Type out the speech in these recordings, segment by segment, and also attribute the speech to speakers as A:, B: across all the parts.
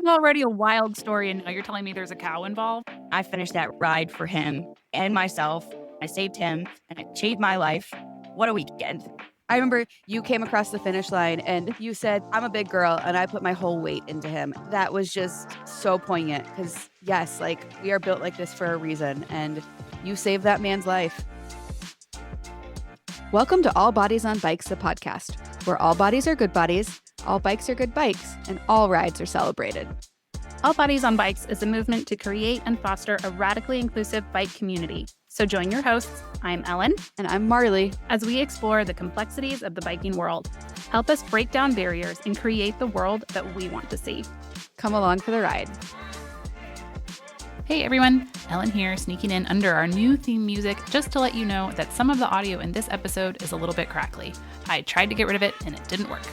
A: is already a wild story, and now you're telling me there's a cow involved?
B: I finished that ride for him and myself. I saved him and it changed my life. What a weekend.
C: I remember you came across the finish line and you said, I'm a big girl and I put my whole weight into him. That was just so poignant because, yes, like we are built like this for a reason and you saved that man's life. Welcome to All Bodies on Bikes, the podcast, where all bodies are good bodies, all bikes are good bikes, and all rides are celebrated.
A: All Bodies on Bikes is a movement to create and foster a radically inclusive bike community. So join your hosts, I'm Ellen,
C: And I'm Marley.
A: as we explore the complexities of the biking world. Help us break down barriers and create the world that we want to see.
C: Come along for the ride.
A: Hey everyone, Ellen here, sneaking in under our new theme music just to let you know that some of the audio in this episode is a little bit crackly. I tried to get rid of it and it didn't work.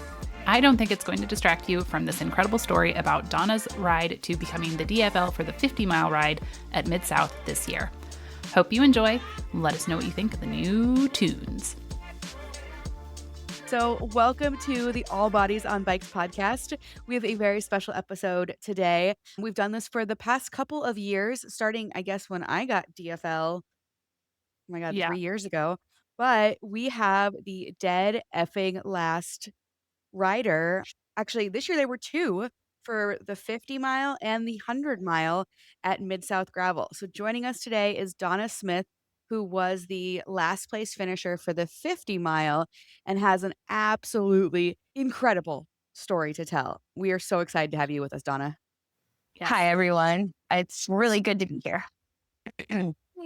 A: I don't think it's going to distract you from this incredible story about Donna's ride to becoming the DFL for the 50-mile ride at Mid-South this year. Hope you enjoy. Let us know what you think of the new tunes.
C: So, welcome to the All Bodies on Bikes podcast. We have a very special episode today. We've done this for the past couple of years, starting, I guess, when I got DFL. Oh my God,
A: Yeah.
C: 3 years ago. But we have the dead effing last rider. Actually, this year there were two for the 50-mile and the 100-mile at Mid-South Gravel. So joining us today is Donna Smith, who was the last place finisher for the 50-mile and has an absolutely incredible story to tell. We are so excited to have you with us, Donna.
A: Yes.
B: Hi, everyone. It's really good to be here.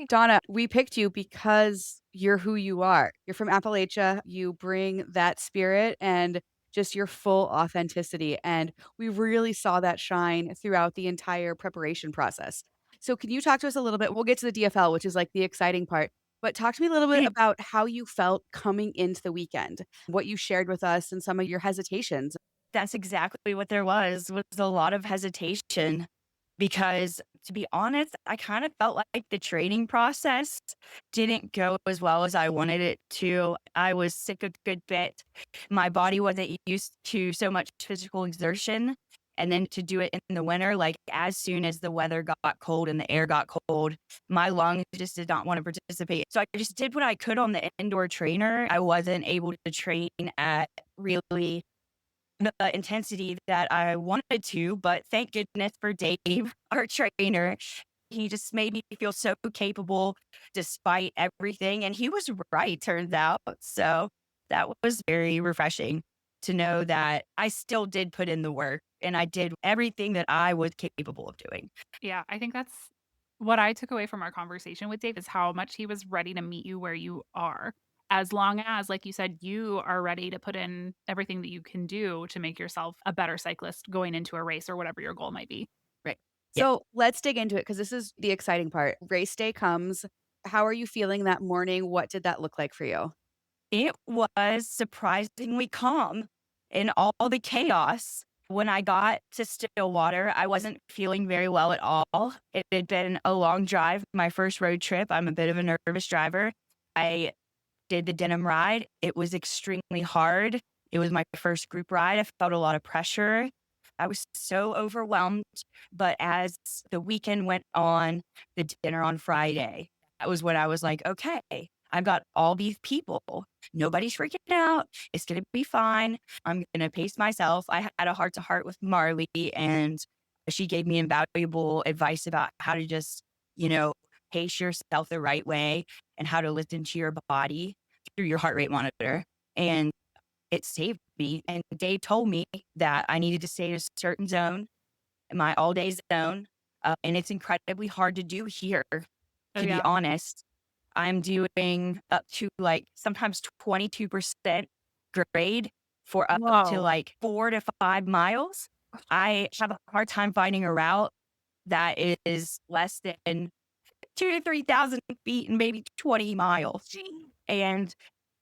C: Donna, we picked you because you're who you are. You're from Appalachia. You bring that spirit and just your full authenticity. And we really saw that shine throughout the entire preparation process. So, can you talk to us a little bit? We'll get to the DFL, which is like the exciting part, but talk to me a little bit about how you felt coming into the weekend, what you shared with us, and some of your hesitations.
B: That's exactly what there was a lot of hesitation because, to be honest, I kind of felt like the training process didn't go as well as I wanted it to. I was sick a good bit. My body wasn't used to so much physical exertion. And then to do it in the winter, like as soon as the weather got cold and the air got cold, my lungs just did not want to participate. So I just did what I could on the indoor trainer. I wasn't able to train at really the intensity that I wanted to, but thank goodness for Dave, our trainer. He just made me feel so capable despite everything. And he was right, turns out. So that was very refreshing to know that I still did put in the work and I did everything that I was capable of doing.
A: Yeah, I think that's what I took away from our conversation with Dave is how much he was ready to meet you where you are. As long as, like you said, you are ready to put in everything that you can do to make yourself a better cyclist going into a race or whatever your goal might be.
B: Right.
C: So, let's dig into it because this is the exciting part. Race day comes. How are you feeling that morning? What did that look like for you?
B: It was surprisingly calm in all the chaos. When I got to Stillwater, I wasn't feeling very well at all. It had been a long drive, my first road trip. I'm a bit of a nervous driver. I did the denim ride. It was extremely hard. It was my first group ride. I felt a lot of pressure. I was so overwhelmed. But as the weekend went on, the dinner on Friday, that was when I was like, okay, I've got all these people. Nobody's freaking out. It's going to be fine. I'm going to pace myself. I had a heart to heart with Marley, and she gave me invaluable advice about how to just, pace yourself the right way and how to listen to your body through your heart rate monitor. And it saved me. And Dave told me that I needed to stay in a certain zone, my all day zone. And it's incredibly hard to do here, to be honest. I'm doing up to like sometimes 22% grade for up to like 4 to 5 miles. I have a hard time finding a route that is less than 2 to 3,000 feet and maybe 20 miles. And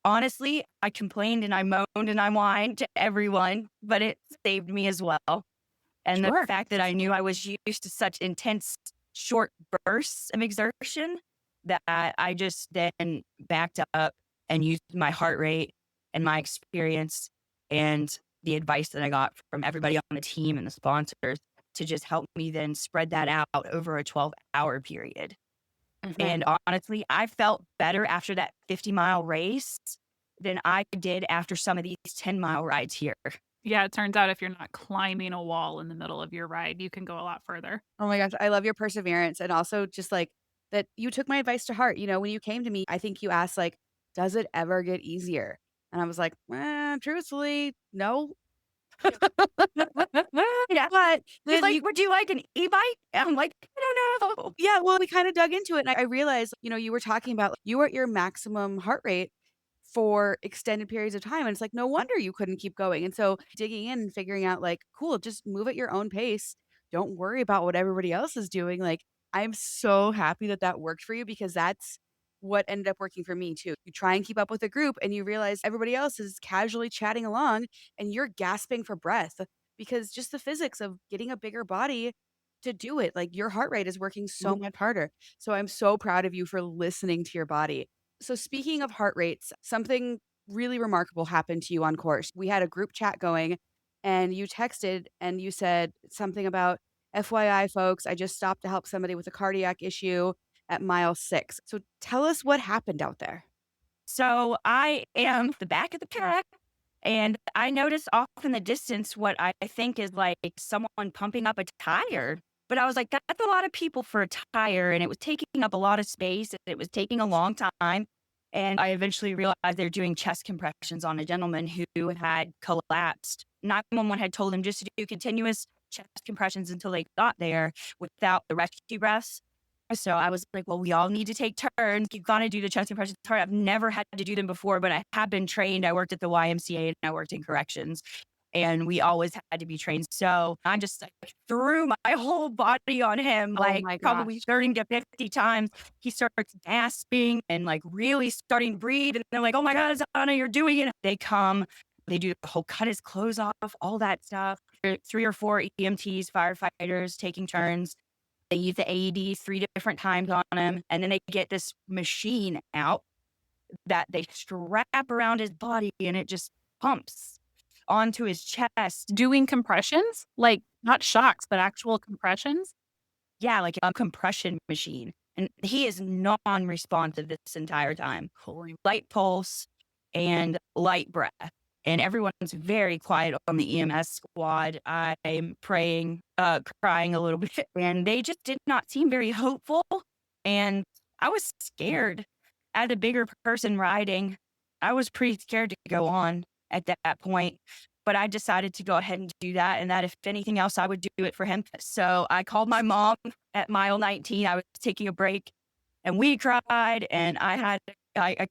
B: honestly, I complained and I moaned and I whined to everyone, but it saved me as well. And the fact that I knew I was used to such intense short bursts of exertion that I just then backed up and used my heart rate and my experience and the advice that I got from everybody on the team and the sponsors to just help me then spread that out over a 12-hour period.
C: Mhm.
B: And honestly, I felt better after that 50-mile race than I did after some of these 10-mile rides here.
A: Yeah, it turns out if you're not climbing a wall in the middle of your ride, you can go a lot further.
C: Oh my gosh, I love your perseverance and also just like that you took my advice to heart. When you came to me, I think you asked like, "Does it ever get easier?" And I was like, truthfully, no."
B: Yeah.
C: But
B: He's
C: then
B: like,
C: you
B: "Would you like an e-bike?" And I'm like, "I don't know."
C: yeah, well, we kinda dug into it, and I realized, you were talking about you were at your maximum heart rate for extended periods of time, and it's like, no wonder you couldn't keep going, and so digging in and figuring out, like, cool, just move at your own pace. Don't worry about what everybody else is doing, like, I'm so happy that that worked for you because that's what ended up working for me too. You try and keep up with the group, and you realize everybody else is casually chatting along, and you're gasping for breath because just the physics of getting a bigger body to do it, like, your heart rate is working so much harder. So I'm so proud of you for listening to your body. So speaking of heart rates, something really remarkable happened to you on course. We had a group chat going and you texted and you said something about, "FYI, folks, I just stopped to help somebody with a cardiac issue at mile 6." So tell us what happened out there.
B: So I am the back of the pack, and I notice off in the distance what I think is like someone pumping up a tire. But I was like, that's a lot of people for a tire, and it was taking up a lot of space, and it was taking a long time. And I eventually realized they're doing chest compressions on a gentleman who had collapsed. 911 had told him just to do continuous chest compressions until they got there without the rescue breaths. So I was like, well, we all need to take turns. You got to do the chest compressions. Hard. I've never had to do them before, but I have been trained. I worked at the YMCA and I worked in corrections, and we always had to be trained. So I just like, threw my whole body on him,
C: Oh
B: like
C: my
B: probably
C: gosh.
B: 30 to 50 times. He starts gasping and like really starting to breathe. And they're like, oh my God, Donna, you're doing it. They come, they do the whole cut his clothes off, all that stuff. 3 or 4 EMTs, firefighters taking turns. They use the AED 3 different times on him, and then they get this machine out that they strap around his body, and it just pumps onto his chest.
A: Doing compressions? Like, not shocks, but actual compressions?
B: Yeah, like a compression machine, and he is non-responsive this entire time.
A: Holy
B: Light pulse and light breath, and everyone's very quiet on the EMS squad. I'm praying, crying a little bit, and they just did not seem very hopeful, and I was scared. As a bigger person riding, I was pretty scared to go on at that point, but I decided to go ahead and do that, and that if anything else, I would do it for him. So I called my mom at mile 19. I was taking a break, and we cried, and I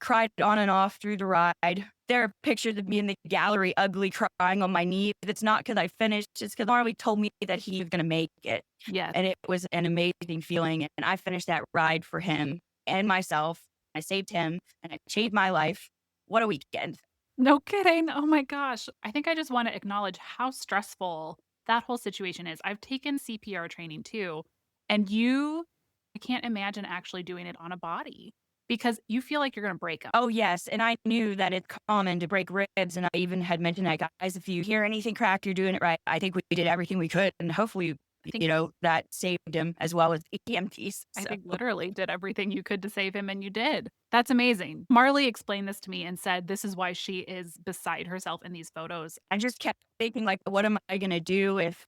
B: cried on and off through the ride. There are pictures of me in the gallery, ugly, crying on my knee. It's not because I finished, it's because Marley told me that he was going to make it.
A: yes.
B: And it was an amazing feeling. And I finished that ride for him and myself. I saved him and I changed my life. What a weekend.
A: No kidding. Oh my gosh. I think I just want to acknowledge how stressful that whole situation is. I've taken CPR training too, and I can't imagine actually doing it on a body because you feel like you're going to break them.
B: Oh, yes. And I knew that it's common to break ribs. And I even had mentioned that, guys, if you hear anything cracked, you're doing it right. I think we did everything we could. And hopefully,
A: I think
B: that saved him as well as EMTs.
A: I
B: So
A: think literally did everything you could to save him, and you did. That's amazing. Marley explained this to me and said this is why she is beside herself in these photos.
B: I just kept thinking, like, what am I going to do if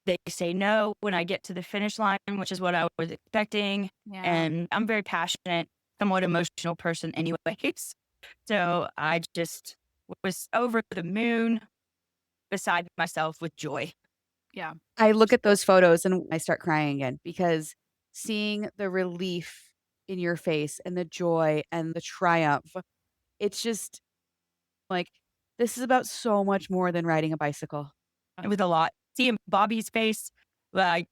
B: they say no when I get to the finish line, which is what I was expecting.
A: Yeah.
B: And I'm very passionate, somewhat emotional person anyways. So I just was over the moon beside myself with joy.
A: Yeah.
C: I look at those photos and I start crying again because seeing the relief in your face and the joy and the triumph, it's just like, this is about so much more than riding a bicycle.
B: It was a lot. Seeing Bobby's face, like,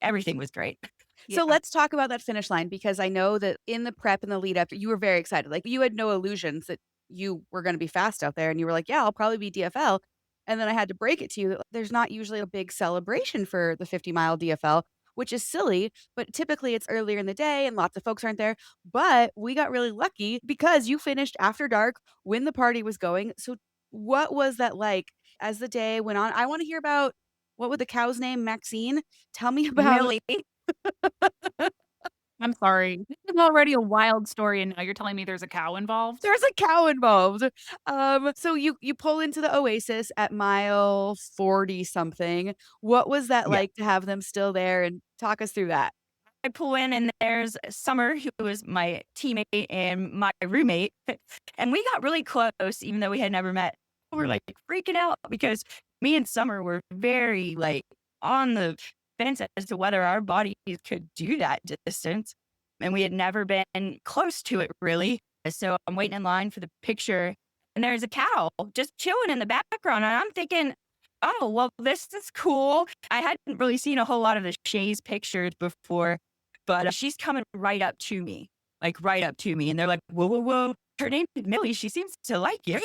B: everything was great.
C: So
A: Yeah.
C: let's talk about that finish line because I know that in the prep and the lead up, you were very excited. Like you had no illusions that you were going to be fast out there. And you were like, yeah, I'll probably be DFL. And then I had to break it to you that there's not usually a big celebration for the 50-mile DFL, which is silly, but typically it's earlier in the day and lots of folks aren't there. But we got really lucky because you finished after dark when the party was going. So what was that like as the day went on? I want to hear about what was the cow's name? Maxine? Tell me about
B: Millie.
A: I'm sorry. This is already a wild story, and now you're telling me there's a cow involved?
C: there's a cow involved. So you pull into the Oasis at mile 40 something. What was that
B: Yeah.
C: like to have them still there, and talk us through that?
B: I pull in and there's Summer, who was my teammate and my roommate. And we got really close, even though we had never met. We were like freaking out because me and Summer were very like on the fence as to whether our bodies could do that distance. And we had never been close to it really. So I'm waiting in line for the picture and there's a cow just chilling in the background. And I'm thinking, oh, well, this is cool. I hadn't really seen a whole lot of the Chaise pictures before, but she's coming right up to me, like right up to me. And they're like, whoa, whoa, whoa. Her name is Millie. She seems to like you.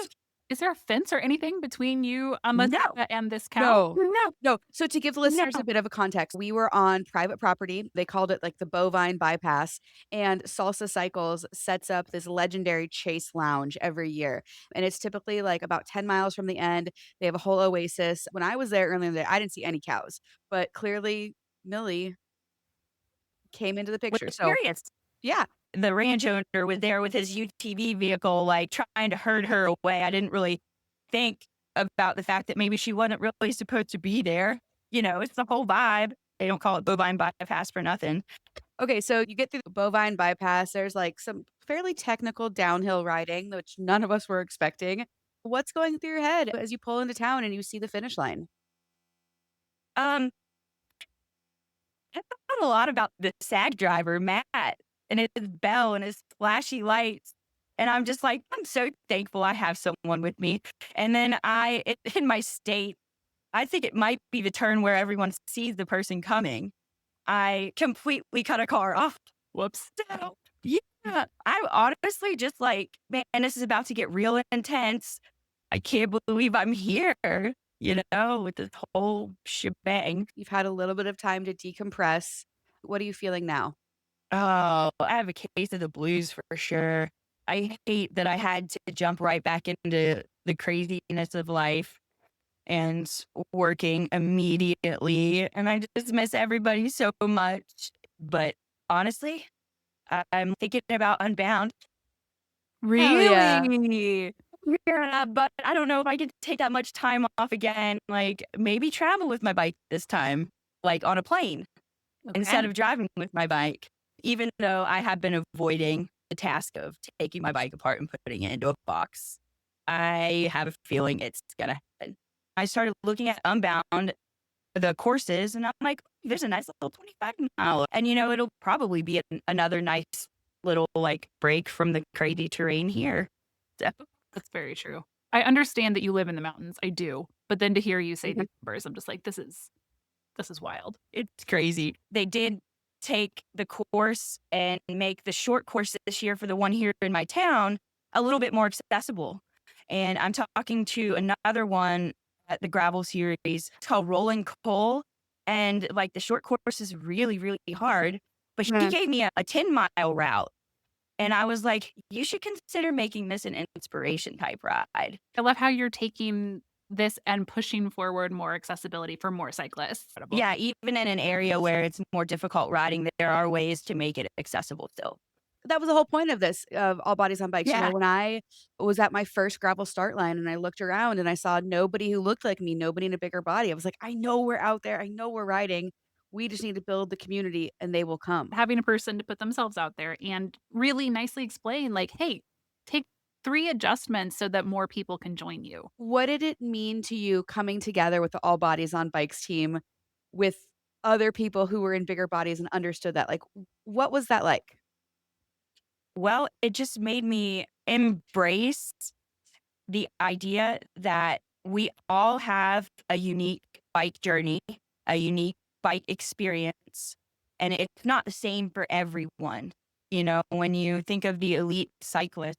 A: Is there a fence or anything between you,
B: No,
A: and this cow?
C: No.
B: no,
C: No. So to give the listeners
B: no.
C: a bit of a context, we were on private property. They called it like the bovine bypass. And Salsa Cycles sets up this legendary Chaise lounge every year. And it's typically like about 10 miles from the end. They have a whole oasis. When I was there earlier in the day, I didn't see any cows, but clearly Millie came into the
B: Was
C: picture. So
B: curious.
C: yeah,
B: The ranch owner was there with his UTV vehicle, like trying to herd her away. I didn't really think about the fact that maybe she wasn't really supposed to be there. You know, it's the whole vibe. They don't call it bovine bypass for nothing.
C: okay, so you get through the bovine bypass. There's like some fairly technical downhill riding, which none of us were expecting. What's going through your head as you pull into town and you see the finish line?
B: Um, I thought a lot about the SAG driver, Matt, and his bell and his flashy lights. And I'm just like, I'm so thankful I have someone with me. And then in my state, I think it might be the turn where everyone sees the person coming. I completely cut a car off.
A: Whoops.
B: So, yeah, I'm honestly just like, man, this is about to get real intense. I can't believe I'm here, with this whole shebang.
C: You've had a little bit of time to decompress. What are you feeling now?
B: Oh, I have a case of the blues for sure. I hate that I had to jump right back into the craziness of life and working immediately. And I just miss everybody so much. But honestly, I'm thinking about Unbound.
C: Hell yeah.
A: Really?
B: Yeah, but I don't know if I can take that much time off again. Like maybe travel with my bike this time, like on a plane instead
A: Okay.
B: of driving with my bike. Even though I have been avoiding the task of taking my bike apart and putting it into a box, I have a feeling it's gonna happen. I started looking at Unbound, the courses, and I'm like, there's a nice little 25 mile. And it'll probably be another nice little like break from the crazy terrain here. So,
A: That's very true. I understand that you live in the mountains. I do. But then to hear you say
B: Mhm.
A: these numbers, I'm just like, this is wild.
B: It's crazy. They did take the course and make the short course this year for the one here in my town a little bit more accessible. And I'm talking to another one at the gravel series. It's called Rolling Coal. And like the short course is really, really hard. But he
C: Mm.
B: gave me a 10-mile route. And I was like, you should consider making this an inspiration type ride.
A: I love how you're taking this and pushing forward more accessibility for more cyclists. Incredible.
B: Yeah, even in an area where it's more difficult riding, there are ways to make it accessible still.
C: That was the whole point of this, of All Bodies on Bikes.
B: Yeah.
C: When I was at my first gravel start line and I looked around and I saw nobody who looked like me, nobody in a bigger body, I was like, I know we're out there. I know we're riding. We just need to build the community and they will come.
A: Having a person to put themselves out there and really nicely explain, like, hey, take 3 adjustments so that more people can join you.
C: What did it mean to you coming together with the All Bodies on Bikes team with other people who were in bigger bodies and understood that? Like, what was that like?
B: Well, it just made me embrace the idea that we all have a unique bike journey, a unique bike experience, and it's not the same for everyone. When you think of the elite cyclists,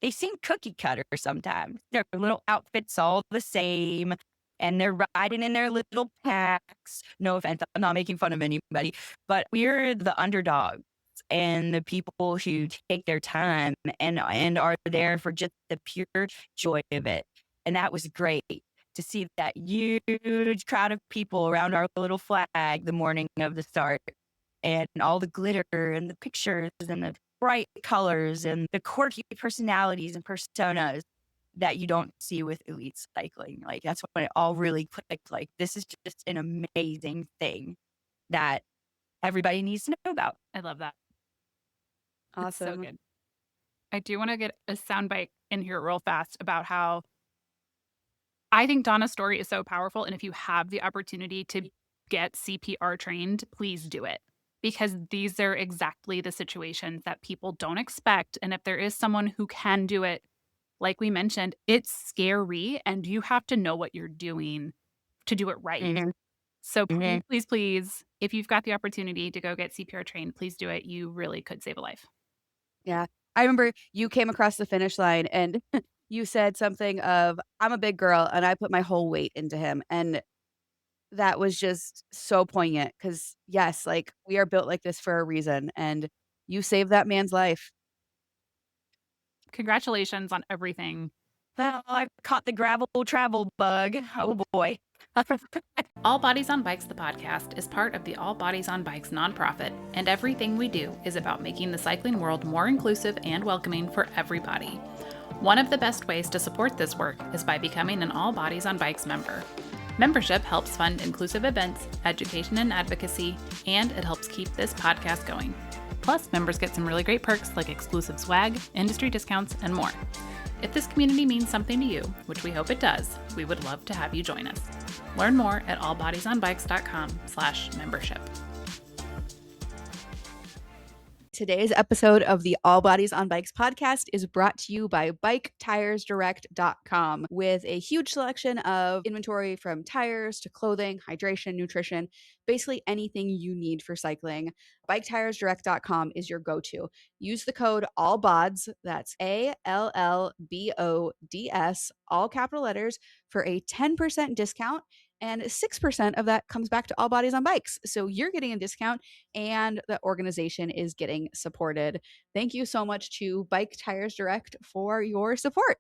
B: they seem cookie cutter sometimes. Their little outfits all the same, and they're riding in their little packs. No offense, I'm not making fun of anybody, but we're the underdogs and the people who take their time and are there for just the pure joy of it. And that was great. to see that huge crowd of people around our little flag the morning of the start, and all the glitter and the pictures and the bright colors and the quirky personalities and personas that you don't see with elite cycling. Like, that's when it all really clicked. Like, this is just an amazing thing that everybody needs to know about.
A: I love that. It's so
C: Awesome.
A: good. I do want to get a soundbite in here real fast about how I think Donna's story is so powerful. And if you have the opportunity to get CPR trained, please do it. Because these are exactly the situations that people don't expect. And if there is someone who can do it, like we mentioned, it's scary and you have to know what you're doing to do it right.
B: Mhm.
A: So
B: Mhm.
A: please, if you've got the opportunity to go get CPR trained, please do it. You really could save a life.
C: Yeah. I remember you came across the finish line and you said something of, "I'm a big girl and I put my whole weight into him." And that was just so poignant because, yes, like, we are built like this for a reason, and you saved that man's life.
A: Congratulations on everything.
B: Well, I caught the gravel travel bug. Oh boy.
A: All Bodies on Bikes, the podcast, is part of the All Bodies on Bikes nonprofit, and everything we do is about making the cycling world more inclusive and welcoming for everybody. One of the best ways to support this work is by becoming an All Bodies on Bikes member. Membership helps fund inclusive events, education and advocacy, and it helps keep this podcast going. Plus, members get some really great perks like exclusive swag, industry discounts, and more. If this community means something to you, which we hope it does, we would love to have you join us. Learn more at allbodiesonbikes.com/membership.
C: Today's episode of the All Bodies on Bikes podcast is brought to you by BikeTiresDirect.com with a huge selection of inventory from tires to clothing, hydration, nutrition, basically anything you need for cycling. BikeTiresDirect.com is your go-to. Use the code ALLBODS, that's ALLBODS, all capital letters, for a 10% discount. And 6% of that comes back to All Bodies on Bikes. So you're getting a discount and the organization is getting supported. Thank you so much to Bike Tires Direct for your support.